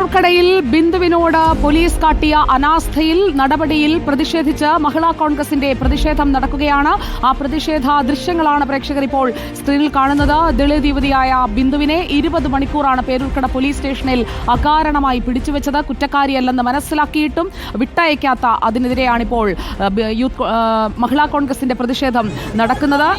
പേരൂർക്കടയിൽ ബിന്ദുവിനോട് police കാട്ടിയ അനാസ്ഥയിൽ നടപടിയിൽ പ്രതിഷേധിച്ച് മഹിളാ കോൺഗ്രസിന്റെ പ്രതിഷേധം നടക്കുകയാണ്. ആ പ്രതിഷേധ ദൃശ്യങ്ങളാണ് പ്രേക്ഷകർ ഇപ്പോൾ സ്ക്രീനിൽ കാണുന്നത്. ദളിത് യുവതിയായ ബിന്ദുവിനെ 20 മണിക്കൂറാണ് പേരൂർക്കട പോലീസ് സ്റ്റേഷനിൽ അകാരണമായി പിടിച്ചുവെച്ചത്. കുറ്റക്കാരിയല്ലെന്ന് മനസ്സിലാക്കിയിട്ടും വിട്ടയക്കാത്ത അതിനെതിരെയാണിപ്പോൾ മഹിളാ കോൺഗ്രസിന്റെ പ്രതിഷേധം നടക്കുന്നത്.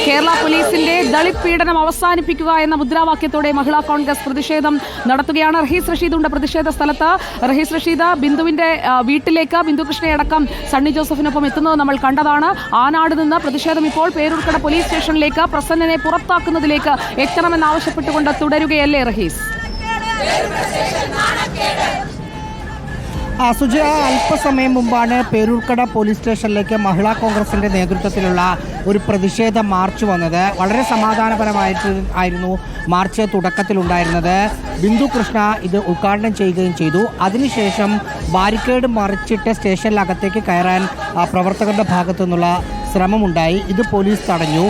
കേരള പോലീസിന്റെ ദളിത് പീഡനം അവസാനിപ്പിക്കുക എന്ന മുദ്രാവാക്യത്തോടെ മഹിളാ കോൺഗ്രസ് പ്രതിഷേധം നടത്തുകയാണ്. റഹീസ് റഷീദ് ഉണ്ട് പ്രതിഷേധ സ്ഥലത്ത്. റഹീസ് റഷീദ്, ബിന്ദുവിന്റെ വീട്ടിലേക്ക് ബിന്ദുകൃഷ്ണയടക്കം സണ്ണി ജോസഫിനൊപ്പം എത്തുന്നത് നമ്മൾ കണ്ടതാണ്. ആനാട് നിന്ന് പ്രതിഷേധം ഇപ്പോൾ പേരൂർക്കട പോലീസ് സ്റ്റേഷനിലേക്ക് പ്രസന്നനെ പുറത്താക്കുന്നതിലേക്ക് എത്തണമെന്നാവശ്യപ്പെട്ടുകൊണ്ട് തുടരുകയല്ലേ റഹീസ്? സുജയ, അല്പസമയം മുമ്പാണ് പേരൂർക്കട പോലീസ് സ്റ്റേഷനിലേക്ക് മഹിളാ കോൺഗ്രസിൻ്റെ നേതൃത്വത്തിലുള്ള ഒരു പ്രതിഷേധ മാർച്ച് വന്നത്. വളരെ സമാധാനപരമായിരുന്നു മാർച്ച് തുടക്കത്തിലുണ്ടായിരുന്നത്. ബിന്ദു കൃഷ്ണ ഇത് ഉദ്ഘാടനം ചെയ്യുകയും ചെയ്തു. അതിനുശേഷം ബാരിക്കേഡ് മറിച്ചിട്ട് സ്റ്റേഷനിലകത്തേക്ക് കയറാൻ പ്രവർത്തകരുടെ ഭാഗത്തു നിന്നുള്ള ശ്രമമുണ്ടായി. ഇത് പോലീസ് തടഞ്ഞു.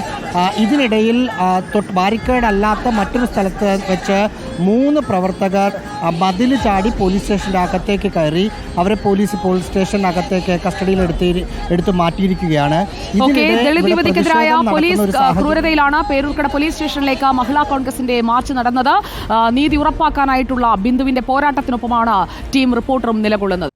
ഇതിനിടയിൽ ബാരിക്കേഡ് അല്ലാത്ത മറ്റൊരു സ്ഥലത്ത് വെച്ച് 3 പ്രവർത്തകർ മതിൽ ചാടി പോലീസ് സ്റ്റേഷൻ്റെ അകത്തേക്ക് കയറി. അവരെ പോലീസ് പോലീസ് സ്റ്റേഷനകത്തേക്ക് കസ്റ്റഡിയിൽ എടുത്ത് മാറ്റിയിരിക്കുകയാണ്. ദളിത് യുവതിക്കെതിരായ പോലീസ് ക്രൂരതയിലാണ് പേരൂർക്കട പോലീസ് സ്റ്റേഷനിലേക്ക് മഹിളാ കോൺഗ്രസിന്റെ മാർച്ച് നടന്നത്. നീതി ഉറപ്പാക്കാനായിട്ടുള്ള ബിന്ദുവിന്റെ പോരാട്ടത്തിനൊപ്പമാണ് ടീം റിപ്പോർട്ടറും നിലകൊള്ളുന്നത്.